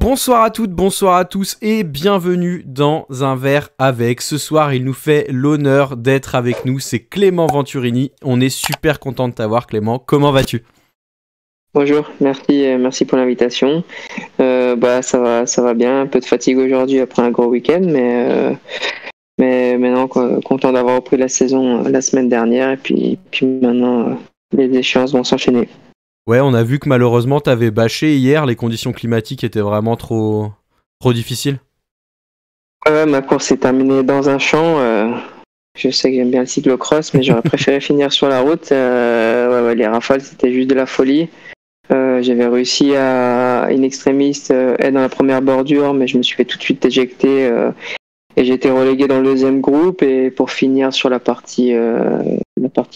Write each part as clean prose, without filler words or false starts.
Bonsoir à toutes, bonsoir à tous et bienvenue dans Un verre avec. Ce soir, il nous fait l'honneur d'être avec nous, c'est Clément Venturini. On est super content de t'avoir, Clément. Comment vas-tu ? Bonjour, merci pour l'invitation. Ça va bien, un peu de fatigue aujourd'hui après un gros week-end, mais maintenant content d'avoir repris la saison la semaine dernière et puis maintenant les échéances vont s'enchaîner. Ouais, on a vu que malheureusement t'avais bâché hier, les conditions climatiques étaient vraiment trop difficiles. Ouais, ma course s'est terminée dans un champ. Je sais que j'aime bien le cyclocross, mais j'aurais préféré finir sur la route. Les rafales, c'était juste de la folie. J'avais réussi à in extremis être dans la première bordure, mais je me suis fait tout de suite éjecter et j'ai été relégué dans le deuxième groupe. Et pour finir sur la partie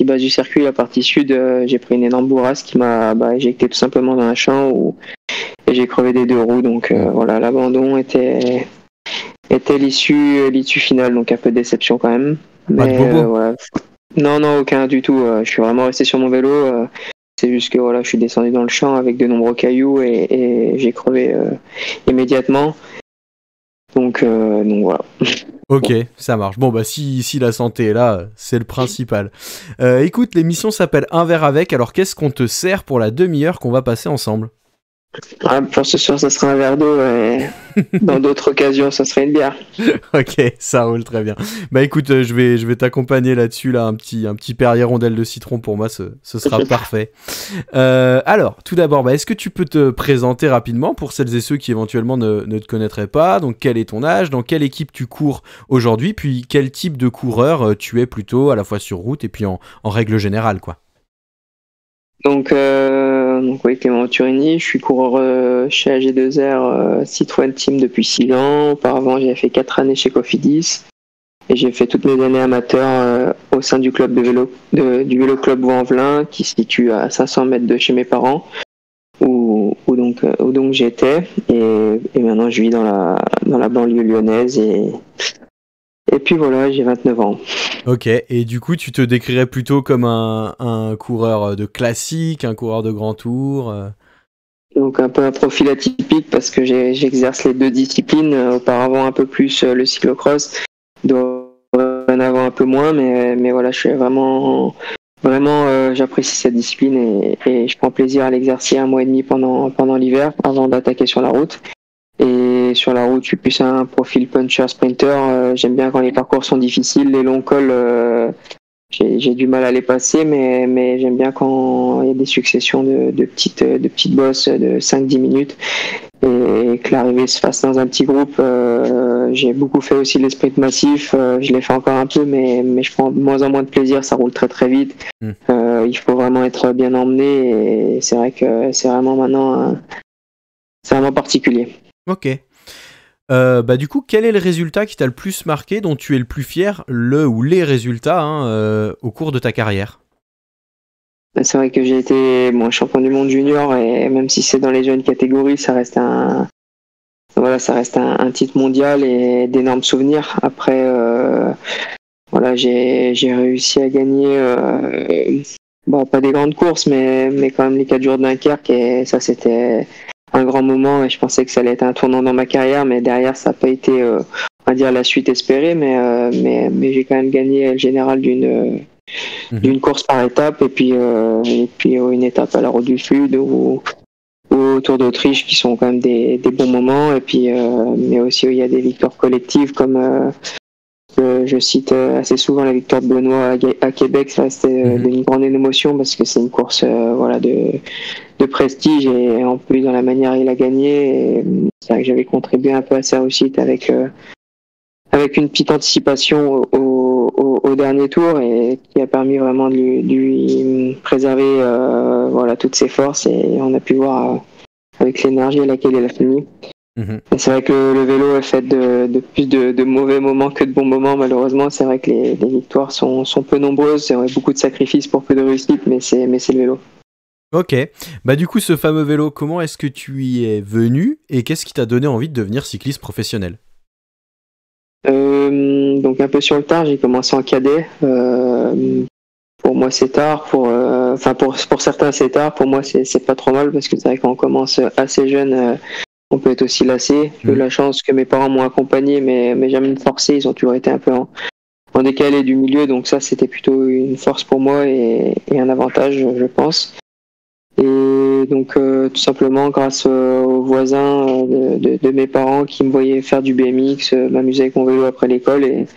basse du circuit, la partie sud, j'ai pris une énorme bourrasque qui m'a éjecté tout simplement dans un champ et j'ai crevé des deux roues. Donc voilà, l'abandon était l'issue finale, donc un peu de déception quand même. Pas de bobo. Voilà. Non, aucun du tout. Je suis vraiment resté sur mon vélo. C'est juste que voilà, je suis descendu dans le champ avec de nombreux cailloux et j'ai crevé immédiatement. Donc voilà. Ok, ça marche. Bon, bah si la santé est là, c'est le principal. Écoute, l'émission s'appelle Un verre avec, alors qu'est-ce qu'on te sert pour la demi-heure qu'on va passer ensemble ? Pour ce soir, ça sera un verre d'eau et dans d'autres occasions, ça serait une bière. Ok, ça roule très bien. Bah écoute, je vais t'accompagner là-dessus, là, un petit Perrier rondelle de citron pour moi, ce sera parfait. Alors, tout d'abord, est-ce que tu peux te présenter rapidement pour celles et ceux qui éventuellement ne te connaîtraient pas ? Donc, quel est ton âge ? Dans quelle équipe tu cours aujourd'hui ? Puis, quel type de coureur tu es plutôt à la fois sur route et puis en règle générale, quoi ? Donc oui, Clément Venturini, je suis coureur chez AG2R Citroën Team depuis 6 ans. Auparavant, j'ai fait 4 années chez Cofidis et j'ai fait toutes mes années amateurs au sein du club de vélo, du Vélo Club Vaux-en-Velin qui se situe à 500 mètres de chez mes parents où donc j'étais et maintenant je vis dans la banlieue lyonnaise et puis voilà, j'ai 29 ans. Ok, et du coup, tu te décrirais plutôt comme un coureur de classique, un coureur de grand tour Donc un peu un profil atypique parce que j'exerce les deux disciplines, auparavant un peu plus le cyclocross, dorénavant un peu moins, mais voilà, je suis vraiment j'apprécie cette discipline et je prends plaisir à l'exercer 1 mois et demi pendant l'hiver avant d'attaquer sur la route. Et sur la route, je suis plus un profil puncher, sprinter. J'aime bien quand les parcours sont difficiles, les longs cols, j'ai du mal à les passer, mais j'aime bien quand il y a des successions de petites bosses de 5-10 minutes et que l'arrivée se fasse dans un petit groupe. J'ai beaucoup fait aussi les sprints massifs. Je les fais encore un peu, mais je prends de moins en moins de plaisir. Ça roule très très vite. Il faut vraiment être bien emmené et c'est vrai que c'est vraiment maintenant c'est vraiment particulier. Ok. Du coup, quel est le résultat qui t'a le plus marqué, dont tu es le plus fier, le ou les résultats au cours de ta carrière ? C'est vrai que j'ai été champion du monde junior et même si c'est dans les jeunes catégories, ça reste un titre mondial et d'énormes souvenirs. Après, j'ai réussi à gagner pas des grandes courses, mais quand même les 4 jours de Dunkerque et ça c'était un grand moment et je pensais que ça allait être un tournant dans ma carrière, mais derrière ça n'a pas été on va dire la suite espérée, mais j'ai quand même gagné le général d'une course par étape et puis une étape à la Route du Sud ou au Tour d'Autriche qui sont quand même des bons moments et puis mais aussi il y a des victoires collectives comme je cite assez souvent la victoire de Benoît à Québec. Ça reste une grande émotion parce que c'est une course de prestige et en plus dans la manière il a gagné. Et c'est vrai que j'avais contribué un peu à sa réussite avec une petite anticipation au dernier tour et qui a permis vraiment de lui préserver toutes ses forces et on a pu voir avec l'énergie à laquelle il a fini. Et c'est vrai que le vélo est fait de plus de mauvais moments que de bons moments. Malheureusement, c'est vrai que les victoires sont peu nombreuses. C'est vrai, beaucoup de sacrifices pour peu de réussite, mais c'est le vélo. Ok. Du coup, ce fameux vélo, comment est-ce que tu y es venu et qu'est-ce qui t'a donné envie de devenir cycliste professionnel ? Donc un peu sur le tard, j'ai commencé en cadet. Pour moi, c'est tard. Pour certains, c'est tard. Pour moi, c'est pas trop mal parce que c'est vrai qu'on commence assez jeune on peut être aussi lassé. J'ai eu la chance que mes parents m'ont accompagné, mais jamais me forcé. Ils ont toujours été un peu en décalé du milieu, donc ça c'était plutôt une force pour moi et un avantage, je pense. Et donc tout simplement grâce aux voisins de mes parents qui me voyaient faire du BMX, m'amuser avec mon vélo après l'école et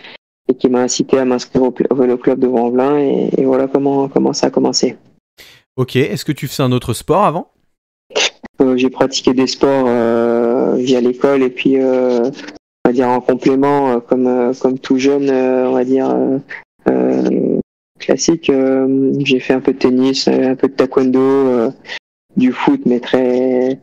qui m'a incité à m'inscrire au vélo club de Vaux-en-Velin et voilà comment ça a commencé. Ok, est-ce que tu faisais un autre sport avant ? J'ai pratiqué des sports via l'école et puis on va dire en complément comme tout jeune on va dire classique. J'ai fait un peu de tennis, un peu de taekwondo, du foot, mais très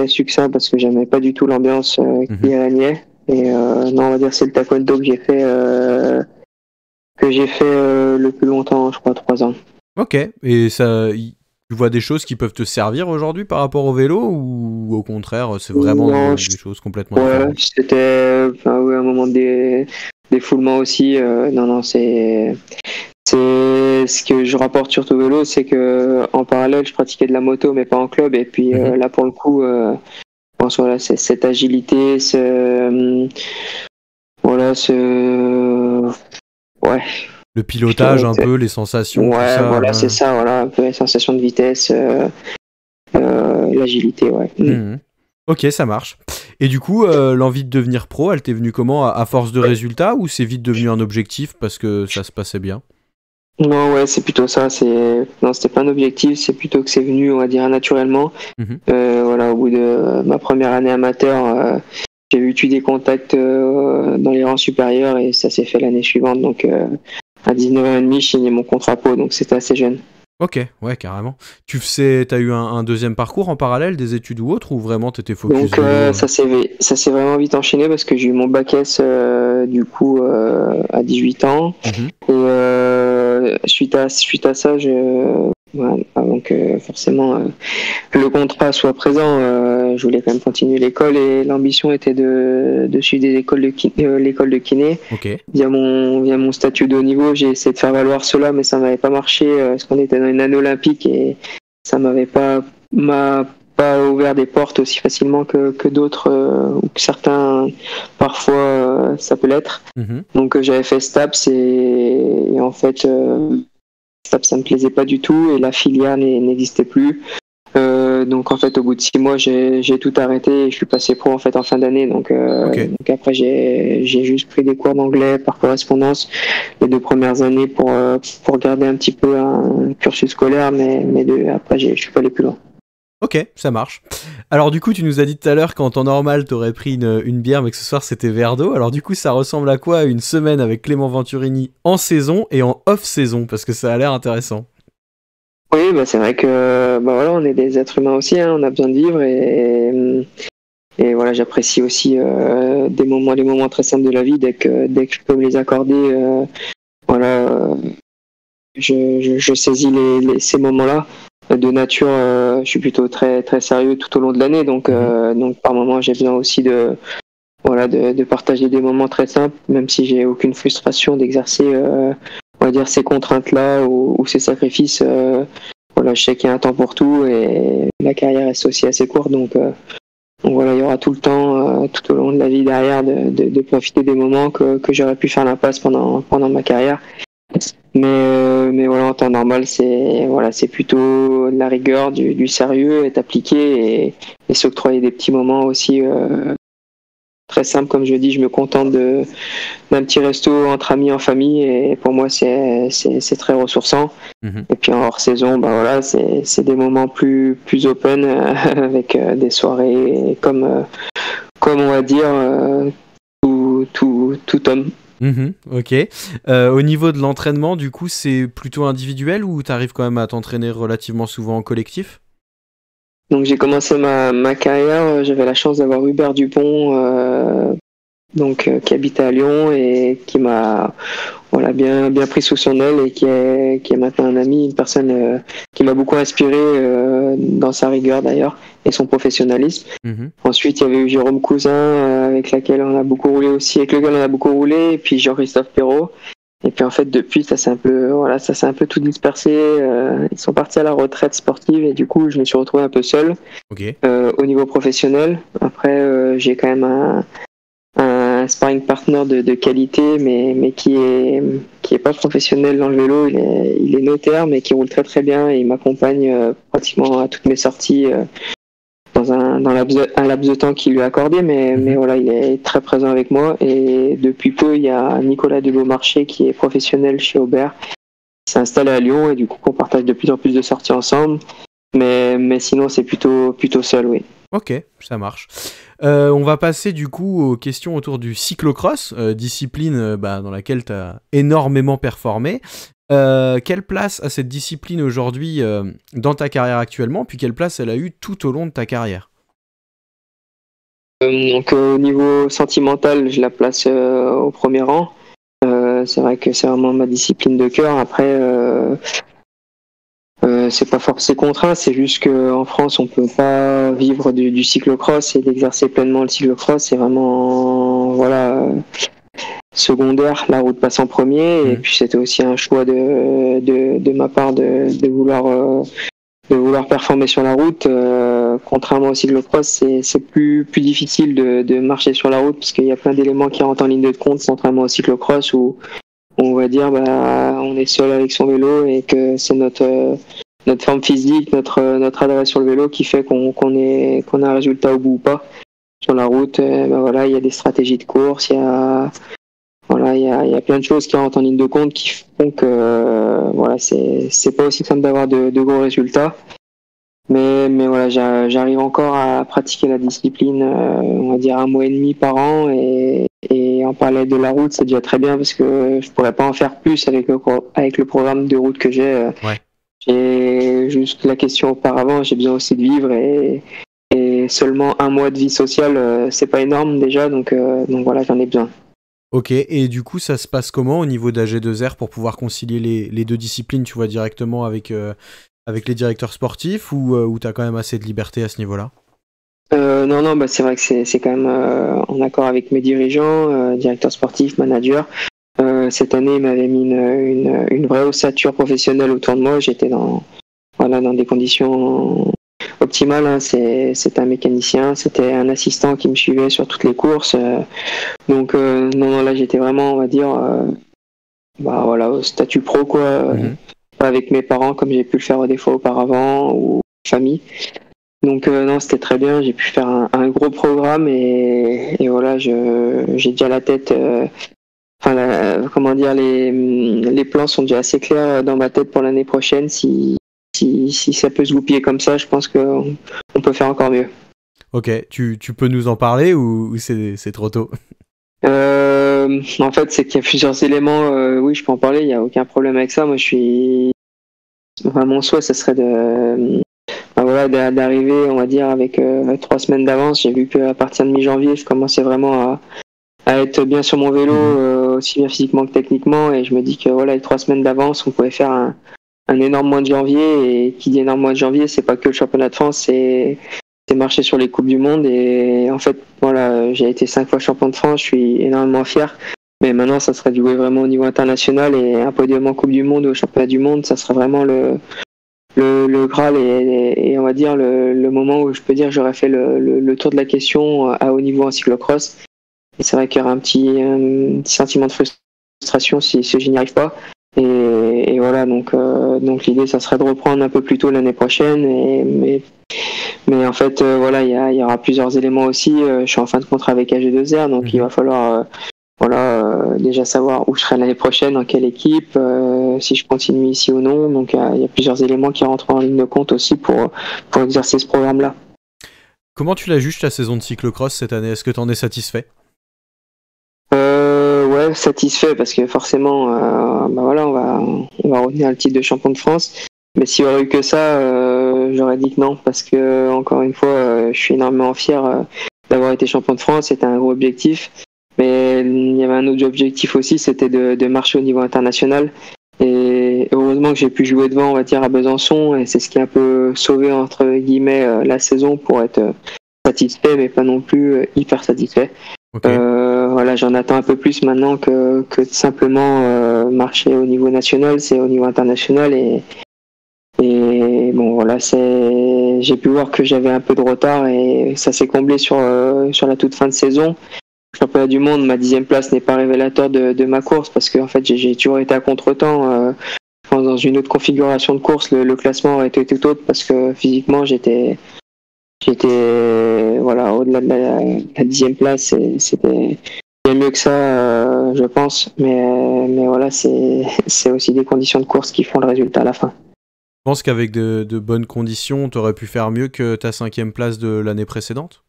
succinct parce que j'aimais pas du tout l'ambiance qui y régnait. Et non, on va dire c'est le taekwondo que j'ai fait le plus longtemps, je crois 3 ans. Ok, et ça, tu vois des choses qui peuvent te servir aujourd'hui par rapport au vélo ou au contraire c'est vraiment des choses complètement différentes ? C'était un moment de défoulement aussi. Non, c'est ce que je rapporte surtout au vélo, c'est que en parallèle je pratiquais de la moto mais pas en club et puis là pour le coup voilà, c'est cette agilité, le pilotage un peu, les sensations, tout ça. Voilà, c'est ça, voilà, un peu les sensations de vitesse, l'agilité, ouais. Ok, ça marche. Et du coup, l'envie de devenir pro, elle t'est venue comment ? À force de résultats ou c'est vite devenu un objectif parce que ça se passait bien ? Non, ouais, c'est plutôt ça. Non, c'était pas un objectif, c'est plutôt que c'est venu, on va dire, naturellement. Voilà, au bout de ma première année amateur, j'ai eu des contacts dans les rangs supérieurs et ça s'est fait l'année suivante. Donc, à 19h30, je signais mon contrat pro, donc c'était assez jeune. Ok, ouais, carrément. T'as eu un deuxième parcours en parallèle, des études ou autre, ou vraiment t'étais focus donc, vélo, ça s'est vraiment vite enchaîné parce que j'ai eu mon bac S du coup à 18 ans. Et suite à ça, avant que forcément le contrat soit présent, je voulais quand même continuer l'école et l'ambition était de suivre l'école de kiné. Via mon statut de haut niveau, j'ai essayé de faire valoir cela, mais ça m'avait pas marché parce qu'on était dans une année olympique et ça m'a pas ouvert des portes aussi facilement que d'autres ou que certains parfois ça peut l'être. Donc j'avais fait STAPS et en fait STAPS ça me plaisait pas du tout et la filière n'existait plus. Donc en fait au bout de 6 mois j'ai tout arrêté et je suis passé pro en fait en fin d'année donc après j'ai juste pris des cours d'anglais par correspondance les 2 premières années pour garder un petit peu un cursus scolaire mais après je suis pas allé plus loin. Ok, ça marche. Alors du coup, tu nous as dit tout à l'heure qu'en temps normal, t'aurais pris une bière, mais que ce soir, c'était verre d'eau. Alors du coup, ça ressemble à quoi une semaine avec Clément Venturini en saison et en off-saison ? Parce que ça a l'air intéressant. Oui, c'est vrai que voilà, on est des êtres humains aussi, hein, on a besoin de vivre et voilà, j'apprécie aussi les moments très simples de la vie dès que je peux me les accorder. Je saisis ces moments-là. De nature, je suis plutôt très très sérieux tout au long de l'année, donc par moment j'ai besoin aussi de partager des moments très simples, même si j'ai aucune frustration d'exercer, on va dire ces contraintes-là ou ces sacrifices. Je sais qu'il y a un temps pour tout et la carrière est aussi assez courte, donc voilà, il y aura tout le temps, tout au long de la vie derrière, de profiter des moments que j'aurais pu faire l'impasse pendant ma carrière. Mais voilà, en temps normal, c'est plutôt de la rigueur, du sérieux, être appliqué et s'octroyer des petits moments aussi très simples. Comme je dis, je me contente d'un petit resto entre amis, en famille, et pour moi, c'est très ressourçant. Et puis en hors saison, voilà, c'est des moments plus open avec des soirées comme on va dire tout homme. Ok. Au niveau de l'entraînement, du coup, c'est plutôt individuel ou t'arrives quand même à t'entraîner relativement souvent en collectif ? Donc j'ai commencé ma carrière, j'avais la chance d'avoir Hubert Dupont, qui habitait à Lyon et qui m'a bien pris sous son aile et qui est maintenant un ami, une personne qui m'a beaucoup inspiré dans sa rigueur d'ailleurs et son professionnalisme. Ensuite, il y avait eu Jérôme Cousin avec lequel on a beaucoup roulé, et puis Jean-Christophe Perrault. Et puis en fait depuis ça s'est un peu tout dispersé. Ils sont partis à la retraite sportive et du coup je me suis retrouvé un peu seul au niveau professionnel. Après j'ai quand même un sparring partner de qualité, mais qui est pas professionnel dans le vélo. Il est notaire, mais qui roule très très bien et il m'accompagne pratiquement à toutes mes sorties dans un laps de temps qu'il lui a accordé. Mais voilà, il est très présent avec moi. Et depuis peu, il y a Nicolas Debeaumarchais qui est professionnel chez Aubert, qui s'est installé à Lyon et du coup, on partage de plus en plus de sorties ensemble. Mais sinon, c'est plutôt seul, oui. Ok, ça marche. On va passer du coup aux questions autour du cyclocross, discipline dans laquelle tu as énormément performé. Quelle place a cette discipline aujourd'hui dans ta carrière actuellement, puis quelle place elle a eu tout au long de ta carrière? Donc au niveau sentimental, je la place au premier rang. C'est vrai que c'est vraiment ma discipline de cœur. Après, c'est pas forcément contraint, c'est juste qu'en France, on peut pas vivre du cyclocross et d'exercer pleinement le cyclocross. C'est vraiment secondaire, la route passe en premier. Et puis c'était aussi un choix de ma part de vouloir performer sur la route. Contrairement au cyclocross, c'est plus difficile de marcher sur la route parce qu'il y a plein d'éléments qui rentrent en ligne de compte, contrairement au cyclocross où on va dire on est seul avec son vélo et que c'est notre forme physique, notre adresse sur le vélo qui fait qu'on a un résultat au bout ou pas. Sur la route, il y a des stratégies de course, il y a plein de choses qui rentrent en ligne de compte qui font que c'est pas aussi simple d'avoir de gros résultats. Mais voilà, j'arrive encore à pratiquer la discipline, on va dire 1 mois et demi par an et en parallèle de la route, c'est déjà très bien parce que je pourrais pas en faire plus avec le programme de route que j'ai. J'ai juste la question auparavant, j'ai besoin aussi de vivre et seulement 1 mois de vie sociale, c'est pas énorme déjà, donc voilà, j'en ai besoin. Ok, et du coup, ça se passe comment au niveau d'AG2R pour pouvoir concilier les deux disciplines? Tu vois directement avec les directeurs sportifs ou tu as quand même assez de liberté à ce niveau-là? Non, c'est vrai que c'est quand même en accord avec mes dirigeants, directeurs sportifs, managers. Cette année, ils m'avaient mis une vraie ossature professionnelle autour de moi. J'étais dans des conditions optimales. Hein. C'est un mécanicien, c'était un assistant qui me suivait sur toutes les courses. Donc là, j'étais vraiment, on va dire, au statut pro, quoi. Pas avec mes parents comme j'ai pu le faire des fois auparavant ou famille. Donc non, c'était très bien. J'ai pu faire un gros programme et voilà, j'ai déjà la tête. Les plans sont déjà assez clairs dans ma tête pour l'année prochaine. Si ça peut se goupiller comme ça, je pense qu'on peut faire encore mieux. Ok, tu peux nous en parler ou c'est trop tôt? En fait, c'est qu'il y a plusieurs éléments. Oui, je peux en parler, il n'y a aucun problème avec ça. Moi, mon souhait, ce serait d'arriver, on va dire, avec 3 semaines d'avance. J'ai vu qu'à partir de mi-janvier, je commençais vraiment à être bien sur mon vélo, aussi bien physiquement que techniquement, et je me dis que avec 3 semaines d'avance, on pouvait faire un énorme mois de janvier, et qui dit énorme mois de janvier, c'est pas que le championnat de France, c'est marcher sur les Coupes du Monde, et en fait, j'ai été 5 fois champion de France, je suis énormément fier, mais maintenant, ça serait de jouer vraiment au niveau international, et un podium en Coupe du Monde ou au championnat du monde, ça serait vraiment le Graal et on va dire le moment où je peux dire que j'aurais fait le tour de la question à haut niveau en cyclocross. Et c'est vrai qu'il y aura un petit sentiment de frustration si je n'y arrive pas. Et voilà, donc l'idée, ça serait de reprendre un peu plus tôt l'année prochaine. Mais en fait, il y aura plusieurs éléments aussi. Je suis en fin de contrat avec AG2R, donc il va falloir déjà savoir où je serai l'année prochaine, dans quelle équipe, si je continue ici ou non. Donc il y a plusieurs éléments qui rentrent en ligne de compte aussi pour exercer ce programme-là. Comment tu la juges ta saison de cyclocross cette année? Est-ce que tu en es satisfait? Ouais, satisfait parce que forcément, on va revenir à le titre de champion de France. Mais s'il y aurait eu que ça, j'aurais dit que non parce que encore une fois, je suis énormément fier d'avoir été champion de France. C'était un gros objectif. Mais il y avait un autre objectif aussi, c'était de marcher au niveau international. Et heureusement que j'ai pu jouer devant, on va dire, à Besançon. Et c'est ce qui a un peu sauvé, entre guillemets, la saison pour être satisfait, mais pas non plus hyper satisfait. Okay. voilà, j'en attends un peu plus maintenant que de simplement marcher au niveau national, c'est au niveau international et bon voilà, j'ai pu voir que j'avais un peu de retard et ça s'est comblé sur la toute fin de saison. Le championnat du monde, ma 10e place n'est pas révélateur de ma course parce que en fait j'ai toujours été à contre-temps. Je pense dans une autre configuration de course, le classement aurait été tout autre parce que physiquement j'étais voilà au-delà de la 10e place, c'était bien mieux que ça, je pense. Mais voilà, c'est aussi des conditions de course qui font le résultat à la fin. Je pense qu'avec de bonnes conditions, tu aurais pu faire mieux que ta 5e place de l'année précédente?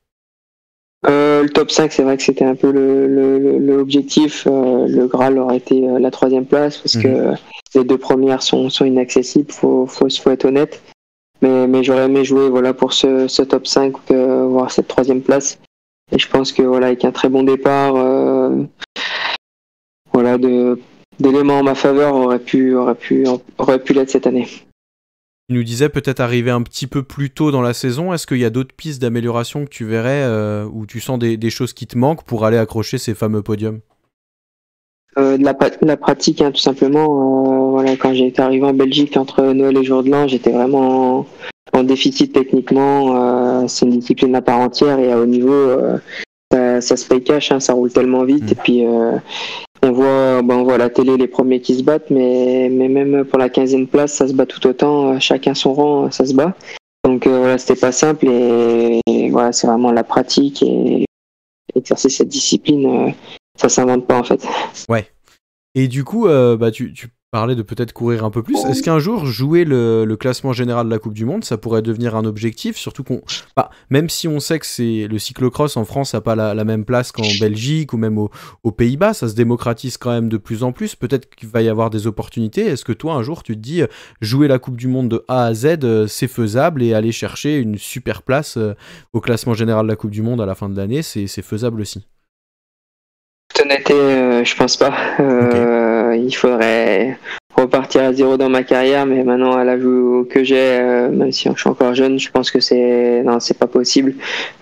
Le top 5, c'est vrai que c'était un peu l'objectif. Le Graal aurait été la 3e place parce que les 2 premières sont inaccessibles, faut être honnête. Mais j'aurais aimé jouer voilà, pour ce top 5, voire cette 3e place. Et je pense que voilà, avec un très bon départ, voilà, d'éléments en ma faveur aurait pu l'être cette année. Tu nous disais peut-être arriver un petit peu plus tôt dans la saison. Est-ce qu'il y a d'autres pistes d'amélioration que tu verrais où tu sens des choses qui te manquent pour aller accrocher ces fameux podiums? De la pratique, hein, tout simplement. Voilà, quand j'ai été arrivé en Belgique entre Noël et jour de l'an, j'étais vraiment en déficit techniquement. C'est une discipline à part entière et à haut niveau, ça se paye cash, hein, ça roule tellement vite. Et puis on voit à la télé les premiers qui se battent, mais même pour la 15e place, ça se bat tout autant. Chacun son rang, ça se bat. Donc voilà, c'était pas simple et voilà, c'est vraiment la pratique et exercer cette discipline. Ça s'invente pas en fait. Ouais. Et du coup, tu parlais de peut-être courir un peu plus. Est-ce qu'un jour, jouer le classement général de la Coupe du Monde, ça pourrait devenir un objectif? Surtout même si on sait que le cyclocross en France n'a pas la même place qu'en Belgique ou même aux Pays-Bas, ça se démocratise quand même de plus en plus. Peut-être qu'il va y avoir des opportunités. Est-ce que toi, un jour, tu te dis, jouer la Coupe du Monde de A à Z, c'est faisable et aller chercher une super place au classement général de la Coupe du Monde à la fin de l'année, c'est faisable aussi? Toute honnêteté, je pense pas. Il faudrait repartir à zéro dans ma carrière, mais maintenant à l'âge que j'ai, même si je suis encore jeune, je pense que c'est pas possible.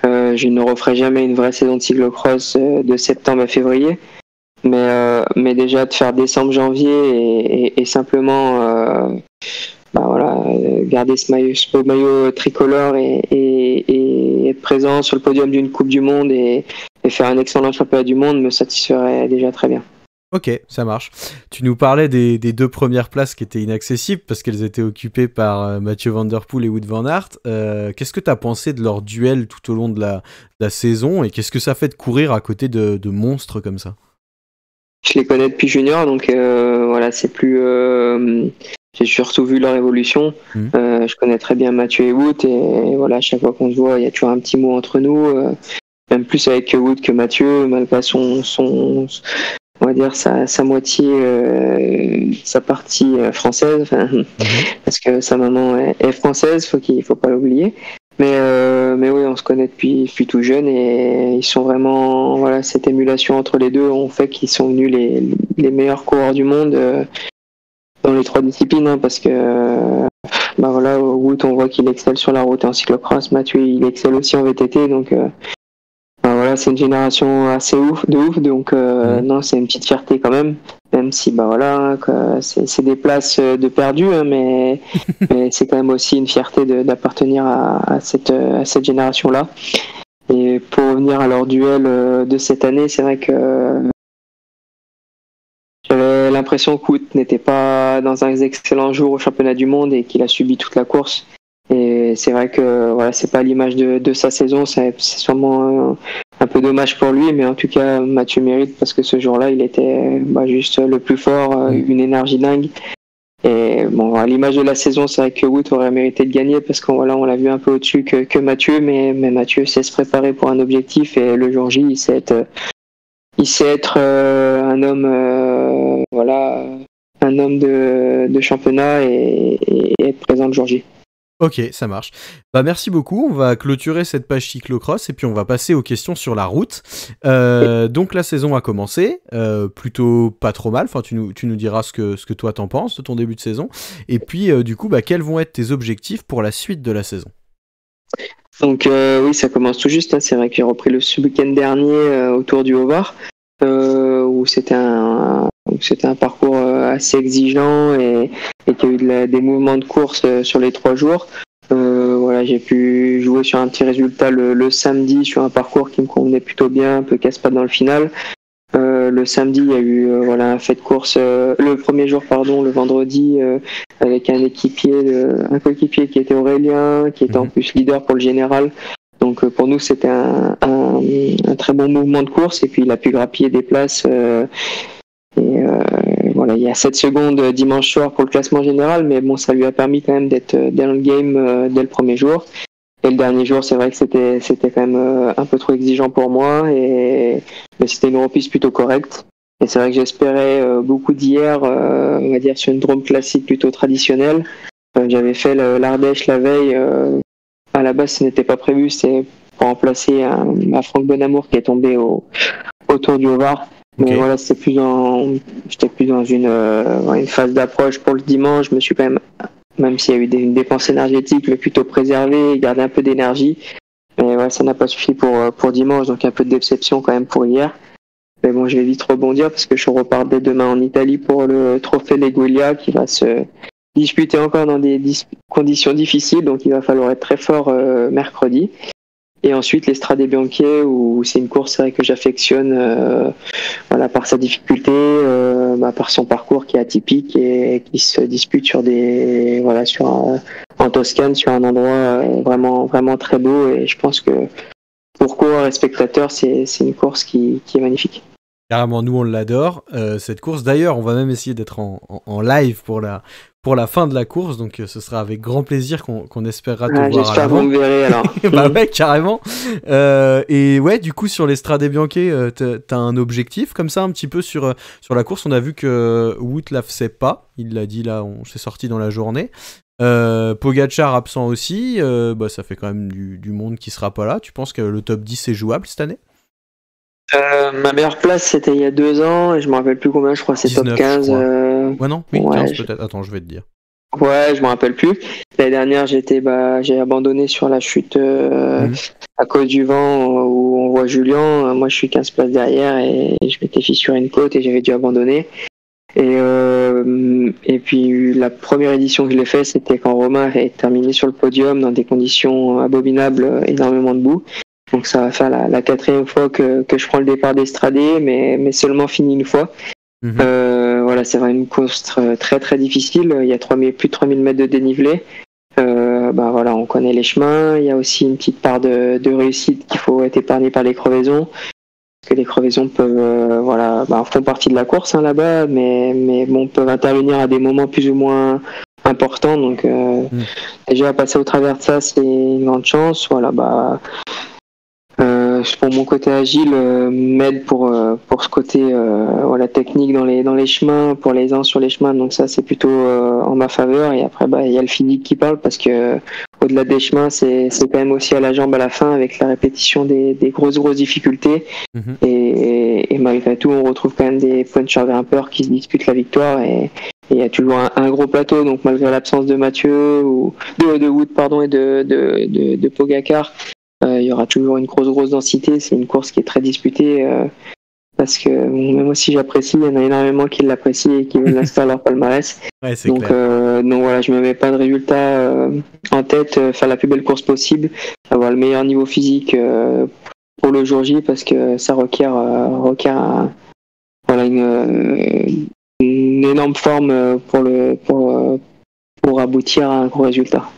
Je ne referai jamais une vraie saison de cyclocross de septembre à février, mais déjà de faire décembre-janvier et simplement garder ce maillot tricolore et être présent sur le podium d'une Coupe du Monde et faire un excellent championnat du monde me satisferait déjà très bien. Ok, ça marche. Tu nous parlais des 2 premières places qui étaient inaccessibles parce qu'elles étaient occupées par Mathieu Van Der Poel et Wout van Aert. Qu'est-ce que tu as pensé de leur duel tout au long de la saison et qu'est-ce que ça fait de courir à côté de monstres comme ça? Je les connais depuis junior, donc voilà, c'est plus... j'ai surtout vu leur évolution. Je connais très bien Mathieu et Wout et voilà, à chaque fois qu'on se voit, il y a toujours un petit mot entre nous. Même plus avec Wout que Mathieu, malgré son on va dire sa moitié, sa partie française, parce que sa maman est française, faut pas l'oublier. Mais oui, on se connaît depuis tout jeune et ils sont vraiment, voilà, cette émulation entre les deux ont fait qu'ils sont venus les meilleurs coureurs du monde dans les 3 disciplines, hein, parce que voilà, Wout, on voit qu'il excelle sur la route et en cyclocross. Mathieu, il excelle aussi en VTT, donc voilà, c'est une génération assez ouf, donc non, c'est une petite fierté quand même si voilà, c'est des places de perdu, hein, mais c'est quand même aussi une fierté d'appartenir à cette génération-là. Et pour revenir à leur duel de cette année, c'est vrai que j'avais l'impression que Wout n'était pas dans un excellent jour au championnat du monde et qu'il a subi toute la course. Et c'est vrai que voilà, c'est pas l'image de sa saison, c'est sûrement un peu dommage pour lui, mais en tout cas Mathieu mérite parce que ce jour-là il était juste le plus fort, une énergie dingue. Et bon, à l'image de la saison, c'est vrai que Wout aurait mérité de gagner parce qu'on on l'a vu un peu au-dessus que Mathieu, mais Mathieu sait se préparer pour un objectif et le jour J il sait être un homme un homme de championnat et être présent le jour J. Ok, ça marche. Merci beaucoup. On va clôturer cette page cyclocross et puis on va passer aux questions sur la route. Donc la saison a commencé, plutôt pas trop mal. Enfin, tu nous diras ce que toi t'en penses de ton début de saison. Et puis du coup, quels vont être tes objectifs pour la suite de la saison? Donc oui, ça commence tout juste. Hein. C'est vrai que j'ai repris ce week-end dernier au Tour du Haut-Var. où c'était un parcours assez exigeant et qu'il y a eu des mouvements de course sur les 3 jours. Voilà, j'ai pu jouer sur un petit résultat le samedi sur un parcours qui me convenait plutôt bien, un peu casse-pattes dans le final. Le samedi, il y a eu un fait de course. Le premier jour, le vendredi, avec un coéquipier qui était Aurélien, qui était en plus leader pour le général. Donc pour nous, c'était un très bon mouvement de course. Et puis il a pu grappiller des places. Il y a 7 secondes dimanche soir pour le classement général, mais bon, ça lui a permis quand même d'être dans le game dès le premier jour. Et le dernier jour, c'est vrai que c'était quand même un peu trop exigeant pour moi, mais c'était une reprise plutôt correcte. Et c'est vrai que j'espérais beaucoup d'hier, on va dire sur une drôme classique plutôt traditionnelle. J'avais fait l'Ardèche la veille. À la base, ce n'était pas prévu, c'était pour remplacer Franck Bonamour qui est tombé au Tour du Haut-Var. Mais voilà, j'étais plus dans une phase d'approche pour le dimanche. Je me suis quand même s'il y a eu une dépense énergétique, mais plutôt préservé, garder un peu d'énergie. Mais ouais, ça n'a pas suffi pour dimanche, donc un peu de déception quand même pour hier. Mais bon, je vais vite rebondir parce que je repars dès demain en Italie pour le trophée Legulia qui va se disputer encore dans des conditions difficiles, donc il va falloir être très fort mercredi. Et ensuite les Strade Bianche, où c'est une course que j'affectionne par sa difficulté, par son parcours qui est atypique et qui se dispute sur en Toscane, sur un endroit vraiment, vraiment très beau. Et je pense que pour coureurs et spectateurs, c'est une course qui est magnifique. Carrément, nous on l'adore, cette course. D'ailleurs, on va même essayer d'être en live pour la fin de la course, donc ce sera avec grand plaisir qu'on espérera te voir. J'espère que vous me verrez alors. Bah ouais, carrément. Et ouais, du coup, sur les Strade Bianche, t'as un objectif comme ça, un petit peu sur la course. On a vu que Wout la faisait pas, il l'a dit là, on s'est sorti dans la journée. Pogacar absent aussi, ça fait quand même du monde qui sera pas là. Tu penses que le top 10 est jouable cette année? Ma meilleure place c'était il y a 2 ans et je me rappelle plus combien, je crois c'est 19, top 15. Ouais, non, oui, ouais, 15 peut-être. Attends, je vais te dire. Ouais, je me rappelle plus. L'année dernière, j'ai abandonné sur la chute à cause du vent où on voit Julien. Moi, je suis 15 places derrière et je m'étais fissuré une côte et j'avais dû abandonner. Et puis la première édition que je l'ai fait, c'était quand Romain avait terminé sur le podium dans des conditions abominables, énormément de boue. Donc ça va faire la 4e fois que je prends le départ d'Estrade, mais seulement fini une fois. C'est vraiment une course très très difficile. Il y a plus de 3000 mètres de dénivelé. On connaît les chemins. Il y a aussi une petite part de réussite qu'il faut être épargné par les crevaisons. Parce que les crevaisons font partie de la course là-bas, mais peuvent intervenir à des moments plus ou moins importants. Donc déjà passer au travers de ça, c'est une grande chance. Pour mon côté agile, m'aide pour ce côté technique dans les chemins, pour les uns sur les chemins, donc ça c'est plutôt en ma faveur. Et après il y a le physique qui parle parce que au-delà des chemins, c'est quand même aussi à la jambe à la fin avec la répétition des grosses difficultés. Et malgré tout, on retrouve quand même des punchers grimpeurs qui se disputent la victoire et il y a toujours un gros plateau, donc malgré l'absence de Mathieu ou de Wout et de Pogacar, il y aura toujours une grosse densité. C'est une course qui est très disputée parce que même aussi j'apprécie, il y en a énormément qui l'apprécient et qui veulent l'installer leur palmarès. Ouais, c'est donc voilà, je me mets pas de résultat en tête, faire la plus belle course possible, avoir le meilleur niveau physique pour le jour J parce que ça requiert une énorme forme pour aboutir à un gros résultat.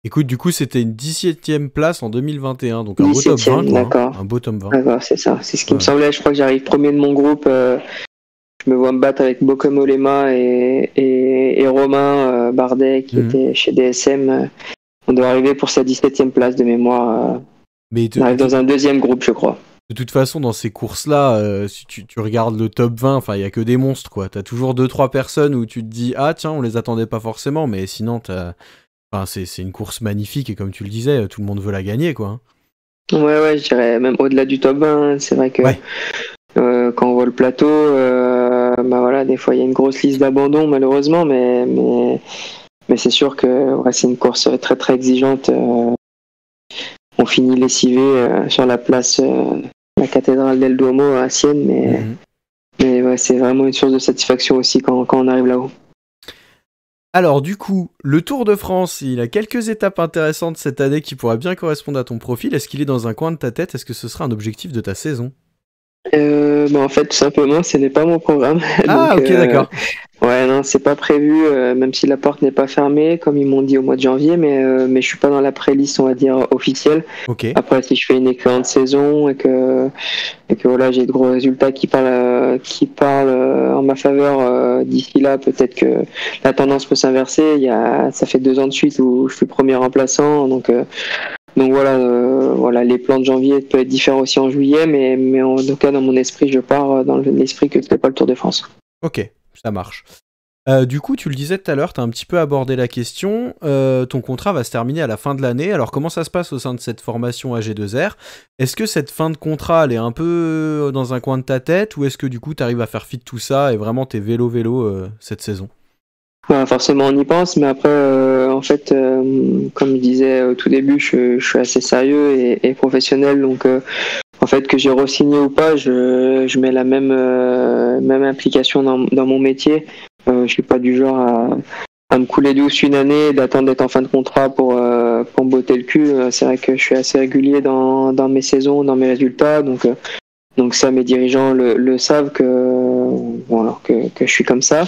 Écoute, du coup, c'était une 17e place en 2021, donc un beau top 20, quoi, d'accord. Un beau top 20. D'accord, c'est ça. C'est ce qui me semblait. Je crois que j'arrive premier de mon groupe. Je me vois me battre avec Bokom Olema et Romain Bardet, qui était chez DSM. On doit arriver pour sa 17e place de mémoire. On arrive dans un 2e groupe, je crois. De toute façon, dans ces courses-là, si tu regardes le top 20, il n'y a que des monstres, quoi. T'as toujours 2-3 personnes où tu te dis « Ah, tiens, on les attendait pas forcément », mais sinon, c'est une course magnifique et comme tu le disais, tout le monde veut la gagner, quoi. Ouais, je dirais même au-delà du top 20, c'est vrai que quand on voit le plateau, des fois il y a une grosse liste d'abandon malheureusement, mais c'est sûr que c'est une course très très exigeante. On finit lessivé sur la place la cathédrale del Duomo à Sienne, mais ouais, c'est vraiment une source de satisfaction aussi quand on arrive là-haut. Alors du coup, le Tour de France, il a quelques étapes intéressantes cette année qui pourraient bien correspondre à ton profil. Est-ce qu'il est dans un coin de ta tête? Est-ce que ce sera un objectif de ta saison? En fait, tout simplement, ce n'est pas mon programme. Ah, ok, d'accord. Ouais, non, c'est pas prévu, même si la porte n'est pas fermée, comme ils m'ont dit au mois de janvier, mais je suis pas dans la pré-liste, on va dire, officielle. Ok. Après, si je fais une excellente saison et que voilà, j'ai de gros résultats qui parlent en ma faveur d'ici là, peut-être que la tendance peut s'inverser. Ça fait 2 ans de suite où je suis premier remplaçant, donc voilà, les plans de janvier peuvent être différents aussi en juillet, mais en tout cas, dans mon esprit, je pars dans l'esprit que c'est pas le Tour de France. Ok, ça marche. Du coup, tu le disais tout à l'heure, tu as un petit peu abordé la question. Ton contrat va se terminer à la fin de l'année. Alors, comment ça se passe au sein de cette formation AG2R? Est-ce que cette fin de contrat, elle est un peu dans un coin de ta tête, ou est-ce que du coup, tu arrives à faire fi de tout ça et vraiment t'es vélo cette saison? Forcément, on y pense, mais après, en fait, comme je disais au tout début, je suis assez sérieux et professionnel, donc en fait, que j'ai re-signé ou pas, je mets la même implication dans mon métier. Je suis pas du genre à me couler douce une année, d'attendre d'être en fin de contrat pour me botter le cul. C'est vrai que je suis assez régulier dans mes saisons, dans mes résultats, donc ça, mes dirigeants le savent que je suis comme ça.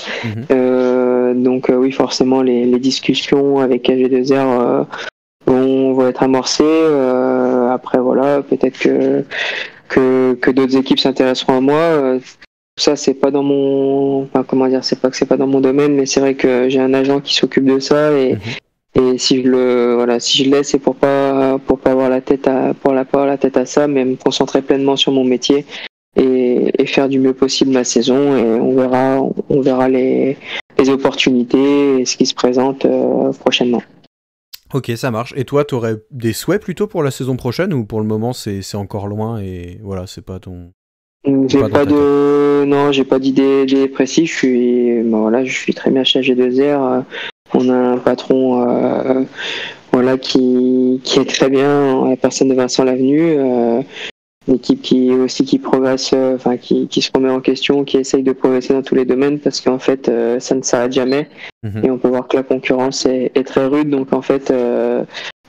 Donc oui, forcément, les discussions avec AG2R vont être amorcées. Après, voilà, peut-être que d'autres équipes s'intéresseront à moi. Ça, c'est pas dans mon, c'est pas que c'est pas dans mon domaine, mais c'est vrai que j'ai un agent qui s'occupe de ça et si je laisse, c'est pour pas avoir la tête à ça, mais me concentrer pleinement sur mon métier et faire du mieux possible ma saison, et on verra les opportunités et ce qui se présente prochainement. Ok, ça marche. Et toi, t'aurais des souhaits plutôt pour la saison prochaine, ou pour le moment c'est encore loin et voilà, c'est pas ton... J'ai pas d'idée précise. Je suis très bien chez AG2R. On a un patron qui est très bien, la personne de Vincent Lavenu, une équipe qui progresse, qui se remet en question, qui essaye de progresser dans tous les domaines, parce qu'en fait ça ne s'arrête jamais et on peut voir que la concurrence est très rude, donc en fait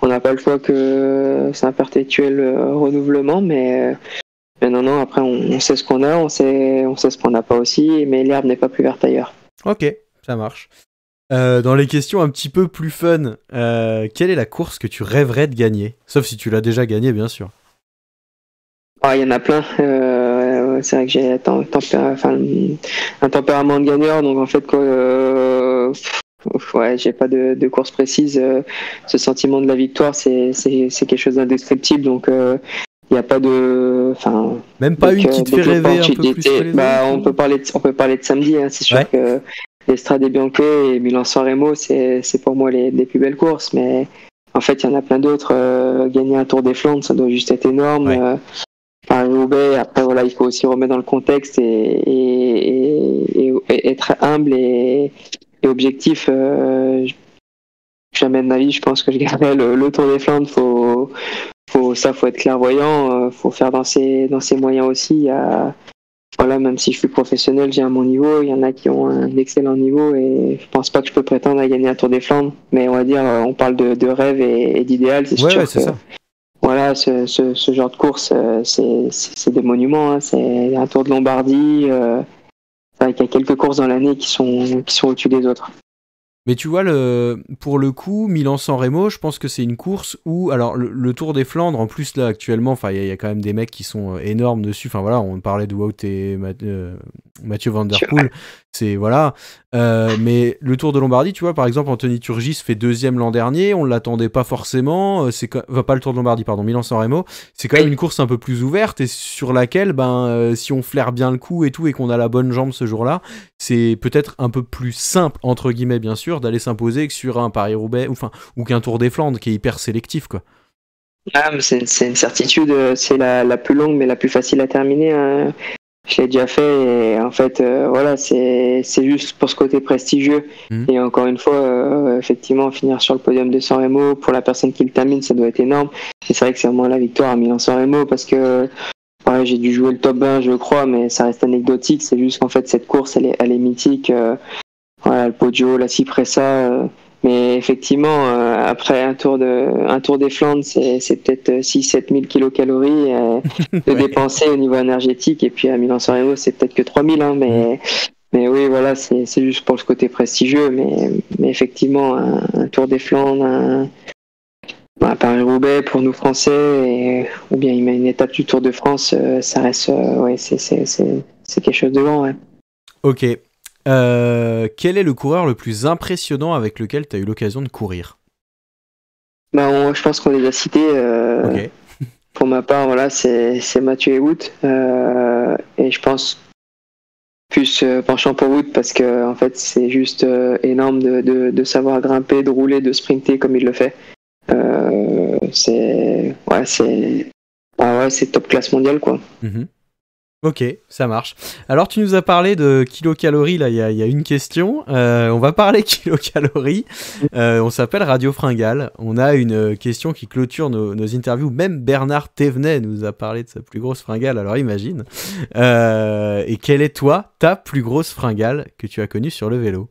on n'a pas le choix, que c'est un perpétuel renouvellement, mais non, après on sait ce qu'on a, on sait ce qu'on n'a pas aussi, mais l'herbe n'est pas plus verte ailleurs. Ok, ça marche. Dans les questions un petit peu plus fun, quelle est la course que tu rêverais de gagner? Sauf si tu l'as déjà gagnée, bien sûr. Il y en a plein. C'est vrai que j'ai un tempérament de gagneur, donc en fait, j'ai pas de course précise. Ce sentiment de la victoire, c'est quelque chose d'indescriptible, donc il n'y a pas de... Même pas une qui te fait rêver un peu plus que les autres? On peut parler de samedi, hein. C'est sûr que l'Estrade Bianche et Milan-San Remo, c'est pour moi les plus belles courses, mais en fait, il y en a plein d'autres. Gagner un Tour des Flandres, ça doit juste être énorme. Paris-Roubaix, après, voilà, il faut aussi remettre dans le contexte et être humble et objectif. Jamais de ma vie, je pense que je gagnerai le Tour des Flandres. Faut être clairvoyant, faut faire dans ses moyens aussi. Même si je suis professionnel, j'ai un bon niveau, il y en a qui ont un excellent niveau et je pense pas que je peux prétendre à gagner un Tour des Flandres, mais on va dire, on parle de rêve et d'idéal, c'est sûr que ça. Voilà, ce genre de course, c'est des monuments, hein. C'est un Tour de Lombardie, c'est vrai qu'il y a quelques courses dans l'année qui sont au-dessus des autres. Mais tu vois, pour le coup, Milan-San Remo, je pense que c'est une course où, alors le Tour des Flandres, en plus là actuellement, il y a quand même des mecs qui sont énormes dessus. Enfin voilà, on parlait de Wout et Mathieu Van Der Poel, c'est voilà. Mais le Tour de Lombardie, tu vois, par exemple, Anthony Turgis fait 2e l'an dernier, on l'attendait pas forcément. Pas le Tour de Lombardie, pardon, Milan-San Remo. C'est quand même une course un peu plus ouverte et sur laquelle, si on flaire bien le coup et tout et qu'on a la bonne jambe ce jour-là, c'est peut-être un peu plus simple entre guillemets, bien sûr, d'aller s'imposer que sur un Paris-Roubaix ou qu'un Tour des Flandres qui est hyper sélectif, quoi. Mais c'est une certitude, c'est la plus longue mais la plus facile à terminer, hein. Je l'ai déjà fait et en fait c'est juste pour ce côté prestigieux et encore une fois effectivement finir sur le podium de San Remo, pour la personne qui le termine, ça doit être énorme, et c'est vrai que c'est vraiment la victoire à Milan-San Remo, parce que ouais, j'ai dû jouer le top 20, je crois, mais ça reste anecdotique. C'est juste qu'en fait, cette course, elle est mythique. Voilà, le Poggio, la Cipressa. Mais effectivement, après un tour des Flandres, c'est peut-être 6-7 000 kilocalories de dépenser au niveau énergétique. Et puis à Milan-San Remo, c'est peut-être que 3 000. Hein, mais oui, voilà, c'est juste pour le côté prestigieux. Mais effectivement, un tour des Flandres, un Paris-Roubaix pour nous Français, ou bien il met une étape du Tour de France, ça reste, ouais, c'est quelque chose de grand, ouais. Ok. Quel est le coureur le plus impressionnant avec lequel tu as eu l'occasion de courir? Je pense qu'on les a cités. Ok. Pour ma part, voilà, c'est Mathieu et Wout. Et je pense plus penchant pour Wout parce que en fait, c'est juste énorme de savoir grimper, de rouler, de sprinter comme il le fait. C'est top classe mondiale, quoi. Mm-hmm. Ok, ça marche. Alors tu nous as parlé de kilocalories, là il y a une question, on va parler kilocalories, on s'appelle Radio Fringale, on a une question qui clôture nos interviews, même Bernard Thévenet nous a parlé de sa plus grosse fringale, alors imagine. Et quelle est toi, ta plus grosse fringale que tu as connue sur le vélo?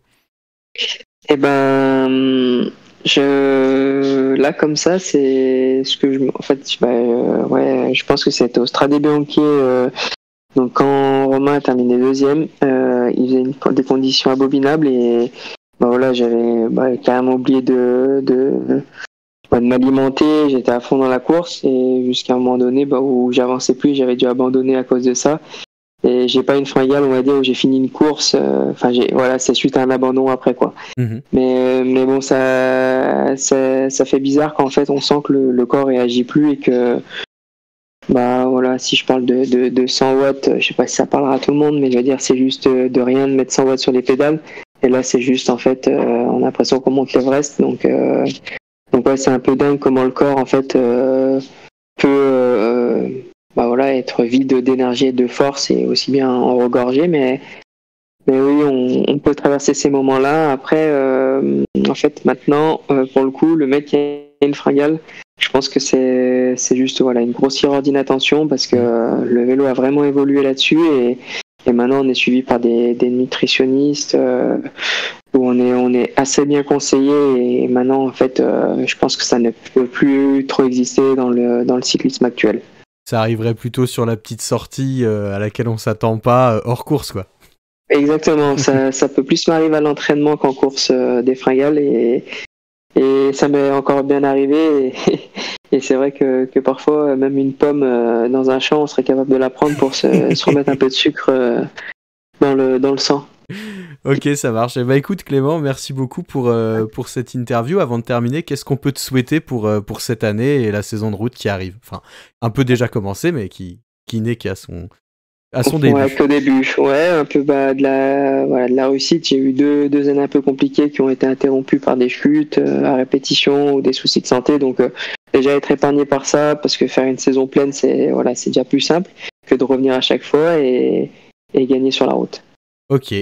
Eh ben, là comme ça, c'est ce que je pense que c'était au Strade Bianche. Donc quand Romain a terminé deuxième, il faisait des conditions abominables et voilà, j'avais carrément oublié de m'alimenter, j'étais à fond dans la course et jusqu'à un moment donné où j'avançais plus, j'avais dû abandonner à cause de ça. Et j'ai pas une fringale, on va dire, où j'ai fini une course. C'est suite à un abandon après, quoi. Mm-hmm. Mais bon, ça fait bizarre qu'en fait on sent que le corps réagit plus et que si je parle de 100 watts, je sais pas si ça parlera à tout le monde, mais je veux dire, c'est juste de rien de mettre 100 watts sur les pédales. Et là, c'est juste, en fait, on a l'impression qu'on monte l'Everest. Donc ouais, c'est un peu dingue comment le corps, en fait, peut être vide d'énergie et de force et aussi bien en regorger. Mais oui, on peut traverser ces moments-là. Après, en fait, maintenant, pour le coup, le mec qui a une fringale, je pense que c'est juste une grosse erreur d'inattention parce que le vélo a vraiment évolué là-dessus et maintenant on est suivi par des nutritionnistes où on est assez bien conseillé et maintenant en fait je pense que ça ne peut plus trop exister dans le cyclisme actuel. Ça arriverait plutôt sur la petite sortie à laquelle on s'attend pas hors course, quoi. Exactement, ça peut plus m'arriver à l'entraînement qu'en course des fringales et ça m'est encore bien arrivé et c'est vrai que parfois même une pomme dans un champ on serait capable de la prendre pour se remettre un peu de sucre dans le sang. Ok, ça marche. Écoute Clément, merci beaucoup pour cette interview. Avant de terminer, qu'est-ce qu'on peut te souhaiter pour cette année et la saison de route qui arrive? Enfin, un peu déjà commencé, mais qui n'est qu'à son début. Ouais, qu'au début. Ouais, un peu de la réussite. J'ai eu deux années un peu compliquées qui ont été interrompues par des chutes à répétition ou des soucis de santé. Donc déjà être épargné par ça, parce que faire une saison pleine, c'est déjà plus simple que de revenir à chaque fois et gagner sur la route. Ok.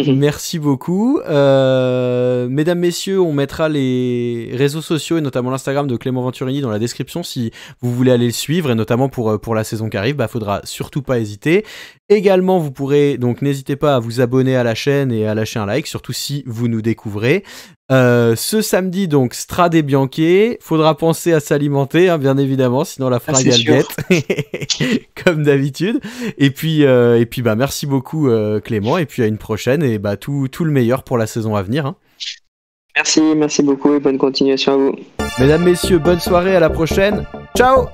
Merci beaucoup. Mesdames, messieurs, on mettra les réseaux sociaux et notamment l'Instagram de Clément Venturini dans la description si vous voulez aller le suivre et notamment pour la saison qui arrive, faudra surtout pas hésiter. Également, vous pourrez, donc n'hésitez pas à vous abonner à la chaîne et à lâcher un like, surtout si vous nous découvrez. Ce samedi, donc, Strade Bianche. Faudra penser à s'alimenter, hein, bien évidemment, sinon la fringale guette, comme d'habitude. Et puis, merci beaucoup, Clément. Et puis, à une prochaine. Et tout le meilleur pour la saison à venir. Hein. Merci beaucoup et bonne continuation à vous. Mesdames, messieurs, bonne soirée, à la prochaine. Ciao!